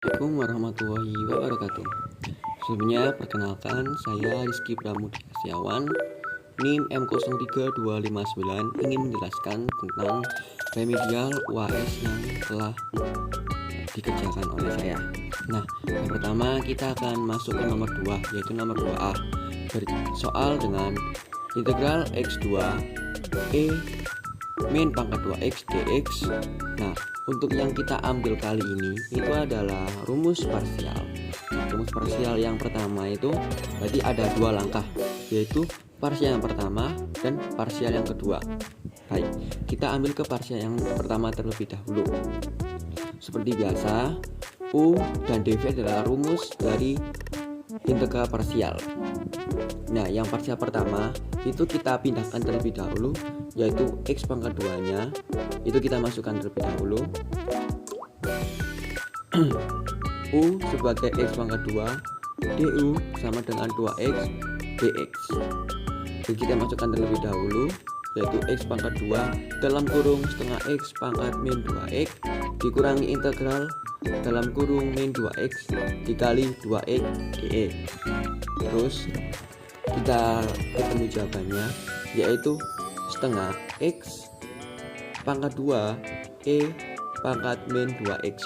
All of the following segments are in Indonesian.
Assalamualaikum warahmatullahi wabarakatuh. Sebelumnya perkenalkan, saya Rizky Pramudia Setiawan, NIM M03259, ingin menjelaskan tentang remedial UAS yang telah dikerjakan oleh saya. Nah, yang pertama kita akan masuk ke nomor 2, yaitu nomor 2A, bersoal dengan integral x2 e min pangkat 2x dx. Nah, untuk yang kita ambil kali ini itu adalah rumus parsial. Rumus parsial yang pertama itu berarti ada dua langkah, yaitu parsial yang pertama dan parsial yang kedua. Baik, kita ambil ke parsial yang pertama terlebih dahulu. Seperti biasa, U dan dv adalah rumus dari integral parsial. Nah, yang parsial pertama itu kita pindahkan terlebih dahulu, yaitu x pangkat 2 nya itu kita masukkan terlebih dahulu. U sebagai x pangkat 2, du sama dengan 2x dx. Jadi kita masukkan terlebih dahulu, yaitu x pangkat 2 dalam kurung setengah x pangkat min 2x dikurangi integral dalam kurung min 2x dikali 2x dx. Terus kita ketemu jawabannya, yaitu setengah x pangkat 2 e pangkat min 2x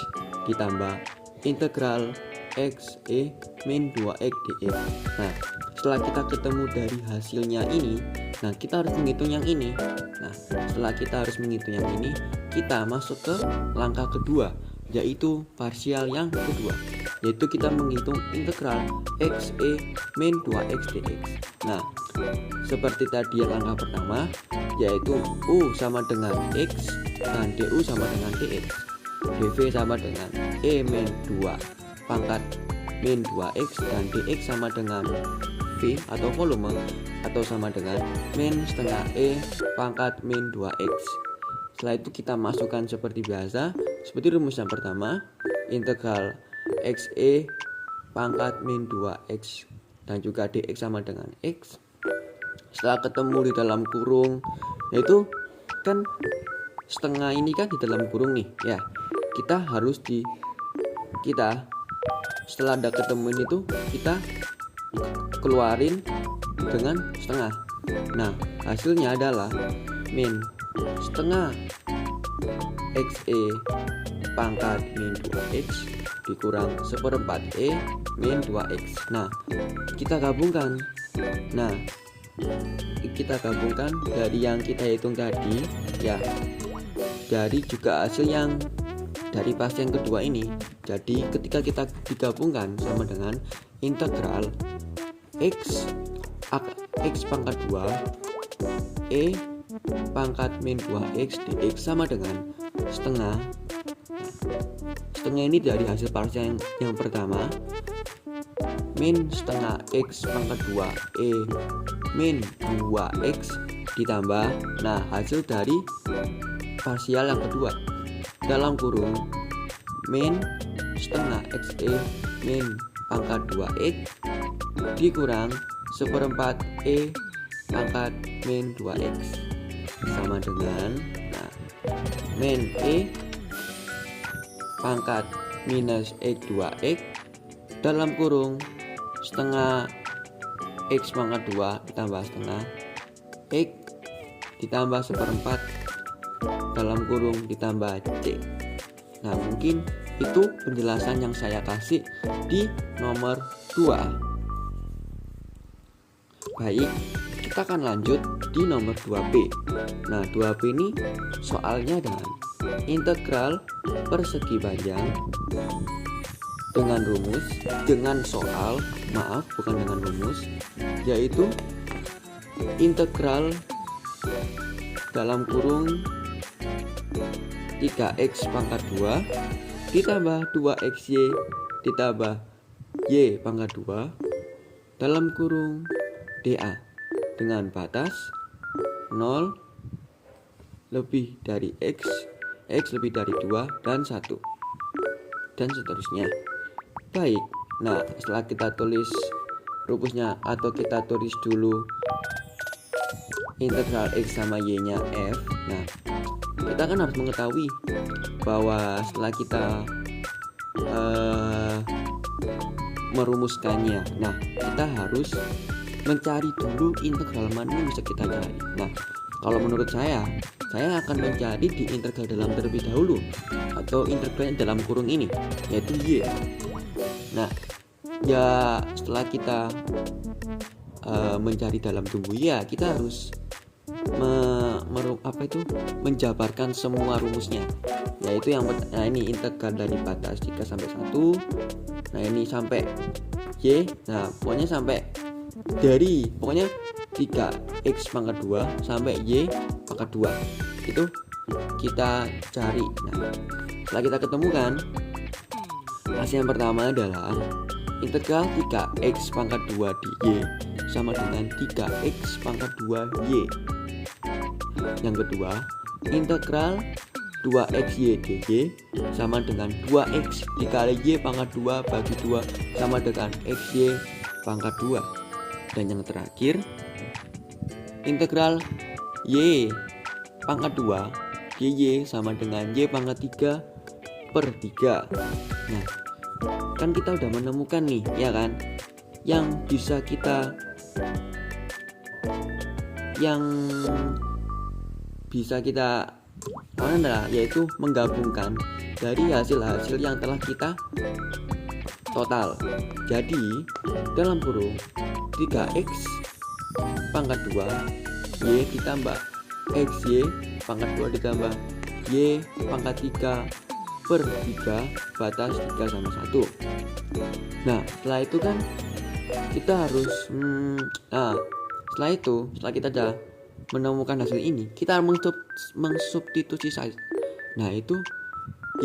ditambah integral x e min 2x dx. Nah, setelah kita ketemu dari hasilnya ini, nah kita harus menghitung yang ini. Nah, setelah kita harus menghitung yang ini, kita masuk ke langkah kedua, yaitu parsial yang kedua, yaitu kita menghitung integral x e min 2x dx. Nah, seperti tadi yang langkah pertama, yaitu u sama dengan x dan du sama dengan dx, dv sama dengan e min 2 pangkat min 2x dan dx sama dengan v atau volume atau sama dengan min setengah e pangkat min 2x. Setelah itu kita masukkan seperti biasa, seperti rumus yang pertama, integral x e pangkat min 2x dan juga dx sama dengan x. Setelah ketemu di dalam kurung, yaitu kan setengah ini kan di dalam kurung nih ya, kita harus setelah ada ketemu ini tuh kita keluarin dengan setengah. Nah, hasilnya adalah min setengah x e pangkat min 2x dikurang seperempat e min 2x. Nah, kita gabungkan. Nah, kita gabungkan dari yang kita hitung tadi ya, dari juga hasil yang dari parsial yang kedua ini. Jadi ketika kita digabungkan sama dengan integral x pangkat 2 e pangkat min 2x dx sama dengan setengah. Setengah ini dari hasil parsial yang pertama, min setengah x pangkat 2 e min 2x ditambah, nah hasil dari parsial yang kedua dalam kurung min setengah x e min pangkat 2x dikurang seperempat e pangkat min 2x sama dengan, nah, min e pangkat minus x 2x dalam kurung setengah x pangkat 2 ditambah setengah x ditambah seperempat dalam kurung ditambah c. Nah, mungkin itu penjelasan yang saya kasih di nomor 2. Baik, kita akan lanjut di nomor 2B. Nah, 2B ini soalnya dengan integral persegi panjang dengan soal, maaf bukan dengan rumus, yaitu integral dalam kurung 3x pangkat 2 ditambah 2xy ditambah y pangkat 2 dalam kurung dA dengan batas 0 lebih dari x lebih dari 2 dan 1 dan seterusnya. Baik, nah setelah kita tulis rumusnya atau kita tulis dulu integral x sama y nya f. Nah, kita kan harus mengetahui bahwa setelah kita merumuskannya. Nah, kita harus mencari dulu integral mana yang bisa kita cari. Nah, kalau menurut saya akan mencari di integral dalam terlebih dahulu, atau integral dalam kurung ini, yaitu y. Nah, ya setelah kita mencari dalam tunggu ya, kita harus menjabarkan semua rumusnya, yaitu yang ini integral dari batas 3 sampai 1. Nah, ini sampai y. Nah, pokoknya sampai dari 3x pangkat 2 sampai y pangkat 2 itu kita cari. Nah, setelah kita ketemukan, hasil yang pertama adalah integral 3x pangkat 2 di y sama dengan 3x pangkat 2 y. Yang kedua, integral 2xy dy sama dengan 2x dikali y pangkat 2 bagi 2 sama dengan xy pangkat 2. Dan yang terakhir, integral y pangkat 2 dy sama dengan y pangkat 3 per 3. Nah, kan kita udah menemukan nih, ya kan, yang bisa kita adalah yaitu menggabungkan dari hasil-hasil yang telah kita total. Jadi dalam kurung 3x pangkat 2 y ditambah xy pangkat 2 ditambah y pangkat 3 per 3 batas 3 sama 1. Nah, setelah itu kan kita harus setelah kita sudah menemukan hasil ini, kita mengsubstitusi saja. Nah, itu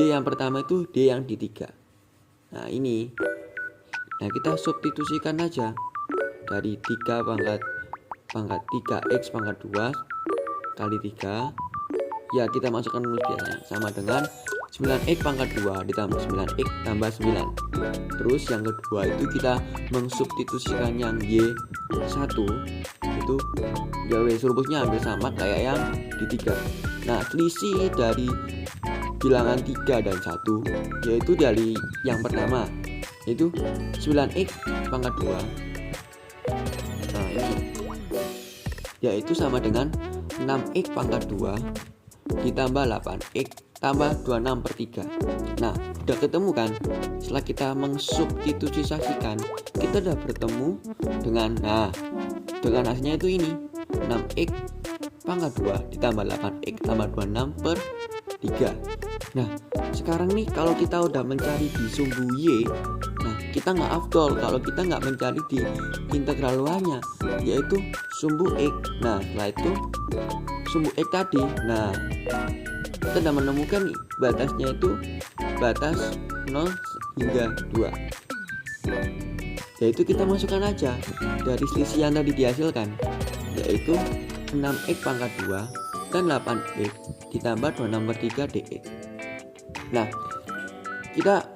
y yang pertama itu d yang di 3. Nah, ini. Nah, kita substitusikan aja dari 3 pangkat 3x pangkat 2 kali 3. Ya, kita masukkan rumus biasanya sama dengan 9x pangkat 2 ditambah 9x tambah 9. Terus yang kedua itu kita mengsubstitusikan yang y1 itu ya rumusnya hampir sama kayak yang di 3. Nah, selisih dari bilangan 3 dan 1 yaitu dari yang pertama, yaitu 9x pangkat 2. Nah, ini yaitu sama dengan 6x pangkat 2 ditambah 8x tambah 26 per 3. Nah, udah ketemu kan? Setelah kita mengsubstitusikan, kita udah bertemu dengan hasilnya itu ini 6x pangkat 2 ditambah 8x tambah 26 per 3. Nah, sekarang nih kalau kita udah mencari di sumbu y, nah kita nggak afdol kalau kita nggak mencari di integral luarnya, yaitu sumbu x. Nah, setelah itu sumbu x tadi, nah kita sudah menemukan nih batasnya itu batas 0 hingga 2, yaitu kita masukkan aja dari selisih yang tadi dihasilkan, yaitu 6x pangkat 2 dan 8x ditambah 26 per 3 dx. Nah, kita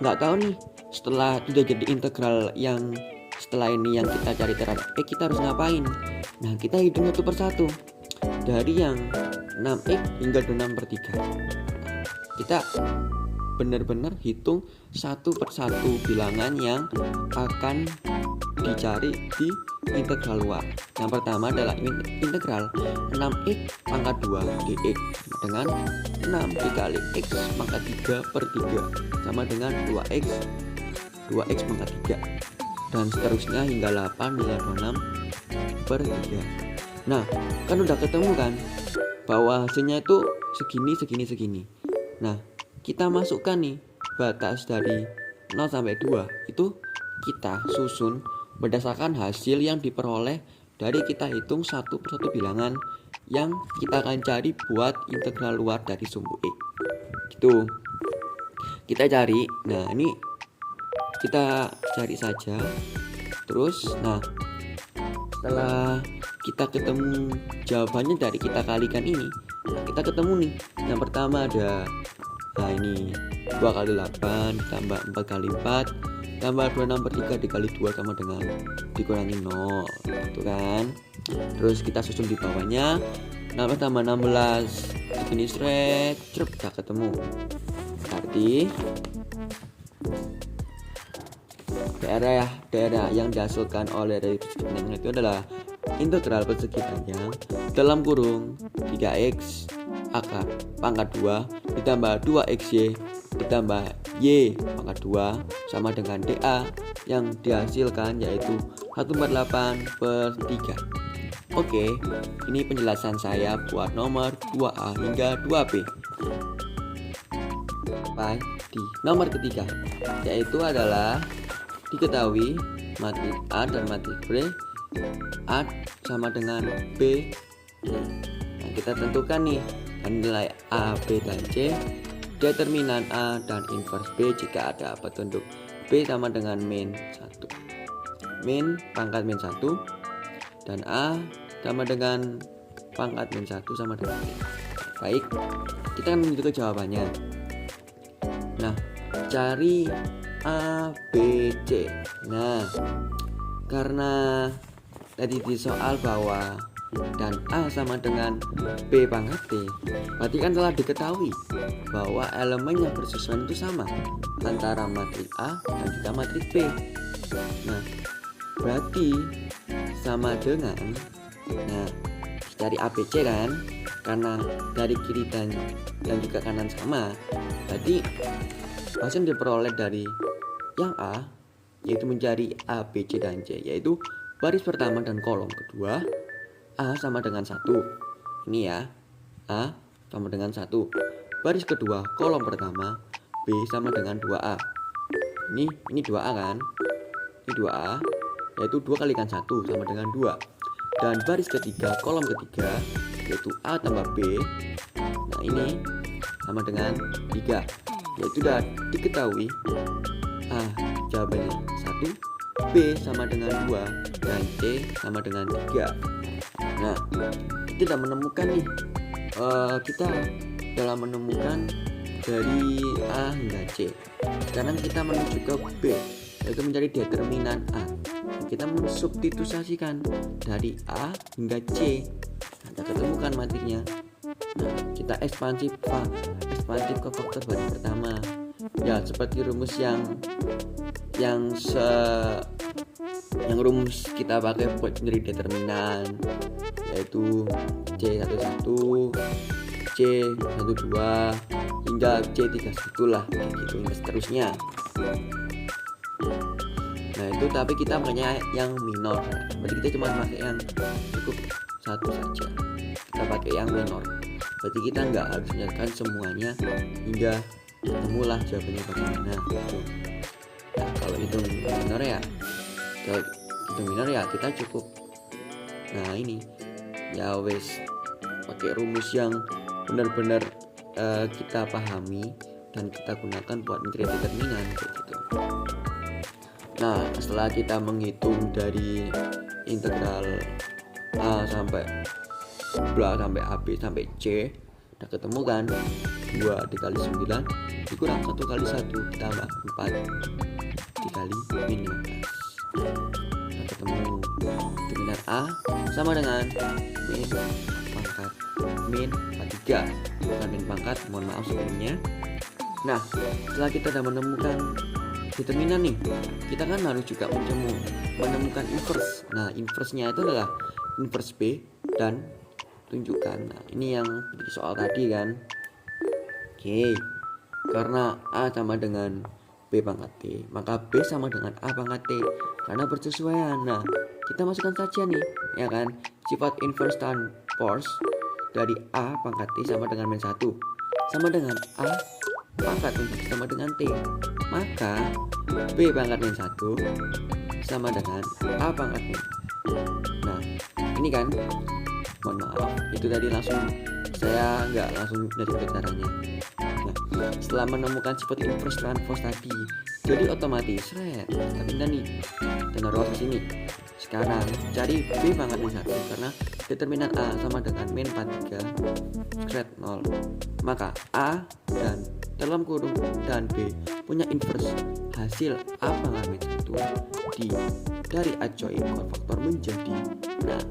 nggak tahu nih setelah sudah jadi integral yang setelah ini yang kita cari terhadap x, kita harus ngapain. Nah, kita hitung satu persatu dari yang 6x hingga 26 per 3. Kita benar-benar hitung satu persatu bilangan yang akan dicari di integral luar. Yang pertama adalah integral 6x pangkat 2 dx dengan 6 dikali x pangkat 3 per 3 sama dengan 2x pangkat 3, dan seterusnya hingga 8 hingga 26 per 3. Nah, kan udah ketemu kan bahwa hasilnya itu segini. Nah, kita masukkan nih batas dari 0 sampai 2 itu kita susun berdasarkan hasil yang diperoleh dari kita hitung satu persatu bilangan yang kita akan cari buat integral luar dari sumbu x. Gitu. Kita cari. Nah, ini kita cari saja. Terus, nah, setelah kita ketemu jawabannya dari kita kalikan ini, nah, kita ketemu nih. Yang pertama ada, nah ini 2 kali 8 ditambah 4 kali 4 tambah 26 per 3 dikali 2 sama dengan dikurangi 0, gitu kan. Terus kita susun di bawahnya 16 tambah 16 ini seret, udah daerah yang dihasilkan oleh dari persegi panjang itu adalah integral persegi panjang dalam kurung 3x akar pangkat 2 ditambah 2xy ditambah y pangkat 2 sama dengan dA yang dihasilkan yaitu 148/3. Oke, ini penjelasan saya buat nomor 2A hingga 2B. Sampai di nomor ketiga, yaitu adalah diketahui matrik A dan matrik B, A sama dengan B. Nah, kita tentukan nih nilai A, B, dan C, determinan A dan inverse B jika ada petunjuk B sama dengan min 1, min pangkat min 1, dan A sama dengan pangkat min 1 sama dengan B. Baik, kita akan menuju ke jawabannya. Nah, cari A, B, C. Nah, karena tadi di soal bahwa dan A sama dengan B pangkat T, berarti kan telah diketahui bahwa elemen yang bersusunan itu sama antara matrik A dan juga matrik B. Nah, berarti sama dengan, nah, cari ABC kan, karena dari kiri dan juga kanan sama, berarti hasil diperoleh dari yang A yaitu mencari A, B, C, dan C, yaitu baris pertama dan kolom kedua A sama dengan 1. Ini ya, A sama dengan 1. Baris kedua kolom pertama B sama dengan 2A. Ini 2A kan? Ini 2A, yaitu 2 kalikan 1 sama dengan 2. Dan baris ketiga kolom ketiga yaitu A tambah B. Nah, ini sama dengan 3. Yaitu sudah diketahui A jawabannya 1, B sama dengan 2, dan C sama dengan 3. Nah, kita sudah menemukan nih, kita dalam menemukan dari A hingga C. Sekarang kita menuju ke B, yaitu mencari determinan A. Kita mensubstitusikan dari A hingga C. Nah, kita ketemukan matriknya. Nah, kita ekspansif ke faktor baris pertama. Ya, seperti rumus yang rumus kita pakai buat mencari determinan, yaitu C11, C12 hingga C31 lah, gitu hingga seterusnya. Nah, itu tapi kita makanya yang minor. Berarti kita cuma pakai yang cukup satu saja. Kita pakai yang minor. Berarti kita nggak harus menyelesaikan semuanya hingga ketemulah jawabannya bagaimana. Gitu. Nah, kalau hitung minor ya, kita cukup. Nah, ini ya wes pakai rumus yang benar-benar kita pahami dan kita gunakan buat mencari determinan gitu. Nah, setelah kita menghitung dari integral A sampai AB sampai C, udah ketemu kan 2 dikali 9 dikurang 1 kali 1 ditambah 4 dikali min 15. Udah ketemu determinan A sama dengan min pangkat min 43, bukan min pangkat, mohon maaf sebelumnya. Nah, setelah kita sudah menemukan determinan nih, kita kan harus juga menemukan inverse. Nah, inverse-nya itu adalah inverse B dan tunjukkan. Nah, ini yang di soal tadi kan. Oke, karena A sama dengan B pangkat T, maka B sama dengan A pangkat T karena bersesuaian. Nah, kita masukkan saja nih, ya kan, sifat inverse transpose dari A pangkat T sama dengan min 1 sama dengan A pangkat min 1 sama dengan T, maka B pangkat min 1 sama dengan A pangkat min. Nah, ini kan, mohon maaf, itu tadi langsung saya nggak langsung dari caranya. Nah, setelah menemukan sifat inverse transpose tadi, jadi otomatis kita pindah nih dan naruh ke sini. Sekarang cari B pangkat min 1 karena determinan A sama dengan min 43 0, maka A dan dalam kurung dan B punya inverse. Hasil A pangkat min 1 dari adjoint faktor menjadi, nah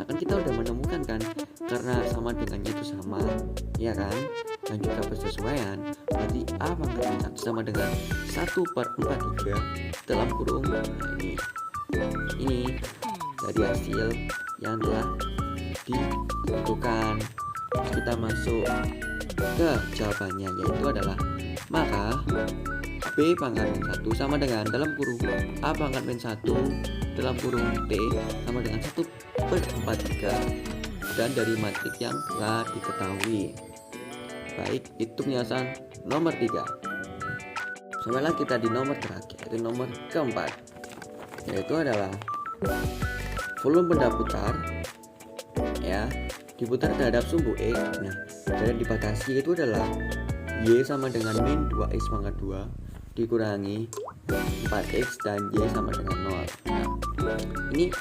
kan kita udah menemukan kan karena sama dengannya itu sama, ya kan, dan juga persesuaian, berarti A pangkat min 1 sama dengan 1/43 dalam kurung. Nah, ini dari hasil yang telah ditentukan. Kita masuk ke jawabannya, yaitu adalah maka B pangkat min 1 sama dengan dalam kurung A pangkat min 1 dalam kurung T sama dengan 1/43, dan dari matrik yang telah diketahui. Baik, itu penjelasan nomor 3. Sampailah kita di nomor terakhir, yaitu nomor keempat, yaitu adalah volume benda putar, ya, diputar terhadap sumbu X. Nah, dan dibatasi itu adalah Y sama dengan min 2X pangkat 2 dikurangi 4X dan Y sama dengan 0. Nah, ini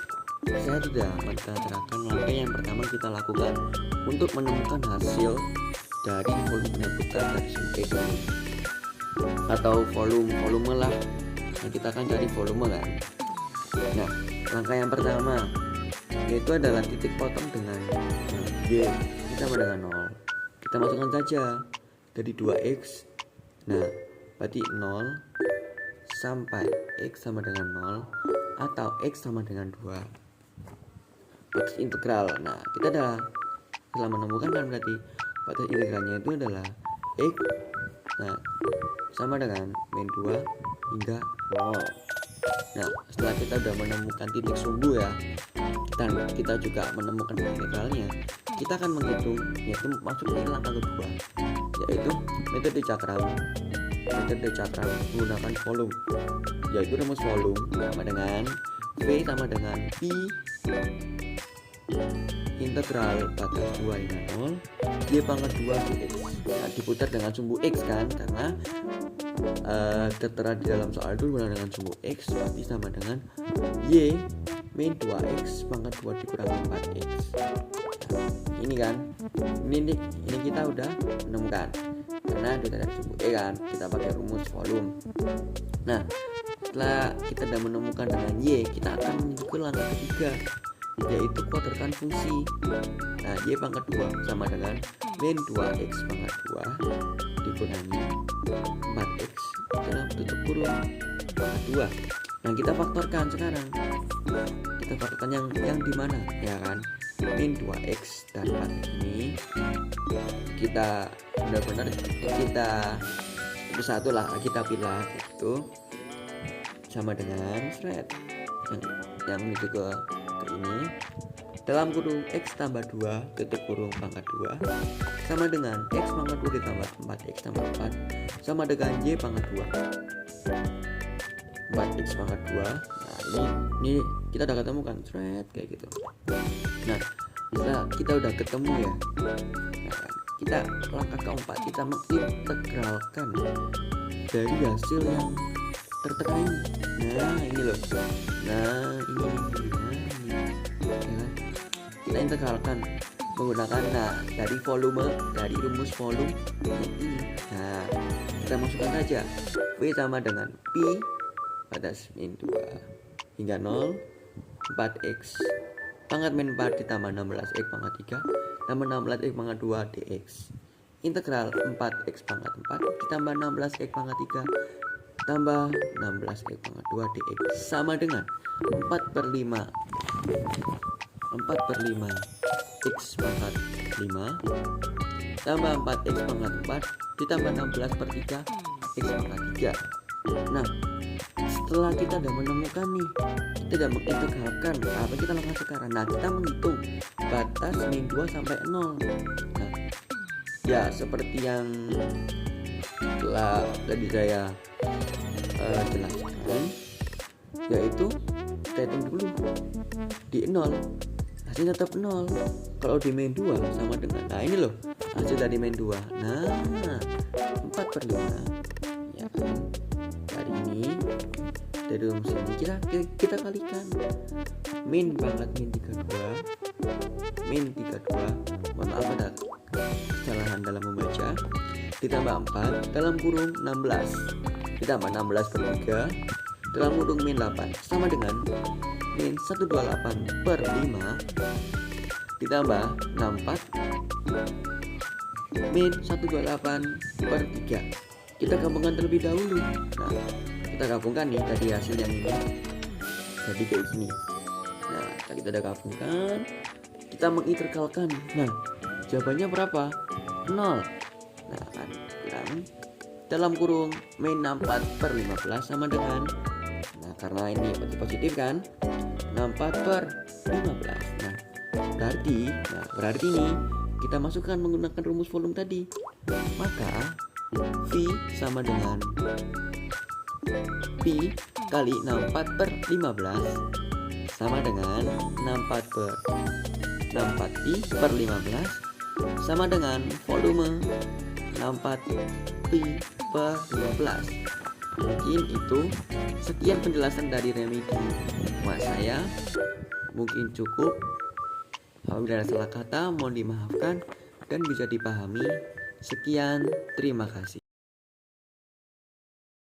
saya sudah menerangkan langkah yang pertama kita lakukan untuk menemukan hasil dari volume benda putar dari sumbu X ini, atau volume lah. Nah, kita akan cari volume kan. Nah, langkah yang pertama yaitu adalah titik potong dengan Y sama dengan 0. Kita masukkan saja dari 2X. Nah, berarti 0 sampai X sama dengan 0 atau X sama dengan 2. Batas integral. Nah, kita telah menemukan kan, berarti batas integralnya itu adalah X, nah, sama dengan min 2 hingga 0. Nah, setelah kita sudah menemukan titik sumbu ya, dan kita juga menemukan integralnya, kita akan menghitung, yaitu masuk ke langkah kedua, yaitu metode cakram menggunakan volume, yaitu rumus volume sama dengan V sama dengan Pi integral batas 2 hingga 0 Y pangkat 2 dx. Nah, diputar dengan sumbu X kan, karena tertera di dalam soal itu berada dengan sumbu X, berarti sama dengan Y min 2X pangkat 2 dikurangi 4X. Nah, ini kan, ini kita udah menemukan karena dari sumbu E kan, kita pakai rumus volume. Nah, setelah kita sudah menemukan dengan Y, kita akan menuju ke langkah ketiga, yaitu kuadratkan fungsi. Nah, Y pangkat 2 sama dengan min 2X pangkat 2 dikurangi 4X dalam tutup kurung pangkat 2. Yang kita faktorkan sekarang, kita faktorkan yang di mana, ya kan, min 2X dan 4 ini kita benar-benar kita satu lah, kita pilih itu sama dengan thread yang menuju ke ini dalam kurung X tambah 2 tutup kurung pangkat 2 sama dengan X pangkat 2 ditambah 4X tambah 4 sama dengan Y pangkat 2 4X pangkat 2. Nah, ini kita udah ketemu kan, thread kayak gitu. Nah, kita udah ketemu ya. Nah, kita langkah keempat, kita mengintegralkan dari hasil yang tertera ini. Nah, ini loh. Nah, ini. Ya, kita integralkan menggunakan dari volume, dari rumus volume ini. Nah, kita masukkan saja V sama dengan Pi batas min 2 hingga 0 4X pangkat min 4 ditambah 16X pangkat 3 tambah 16X pangkat 2 dx integral 4X pangkat 4 ditambah 16X pangkat 3 tambah 16X pangkat 2 dx sama dengan 4/5 X pangkat 5 tambah 4X pangkat 4 ditambah 16/3 X pangkat 3. Nah, setelah kita sudah menemukan nih, kita sudah mengintegralkan, apa kita lakukan sekarang? Nah, kita menghitung batas min 2 sampai 0. Nah, ya seperti yang telah tadi saya jelaskan, yaitu kita hitung dulu di 0, hasilnya tetap 0. Kalau di min 2 sama dengan, nah ini loh hasil dari min 2, nah 4/5 ya kan. Dari ini, dari rumus ini kita kalikan min pangkat min 32 mohon maaf ada kesalahan dalam membaca, ditambah 4 dalam kurung 16 ditambah 16/3 dalam kurung min 8 sama dengan min 128/5 ditambah 64 min 128/3. Kita gabungkan terlebih dahulu. Nah, kita gabungkan nih tadi hasil yang ini jadi kayak gini. Nah, tadi kita udah gabungkan, kita mengintegralkan. Nah, jawabannya berapa? 0. Nah, kan dalam kurung min 64/15 sama dengan, nah karena ini positif kan, 64/15. Nah, berarti ini kita masukkan menggunakan rumus volume tadi. Maka V sama dengan P kali 64/15 sama dengan 64/15 sama dengan volume 64/15. Mungkin itu sekian penjelasan dari remedi buat saya. Mungkin cukup. Apabila ada salah kata mohon dimaafkan dan bisa dipahami. Sekian, terima kasih.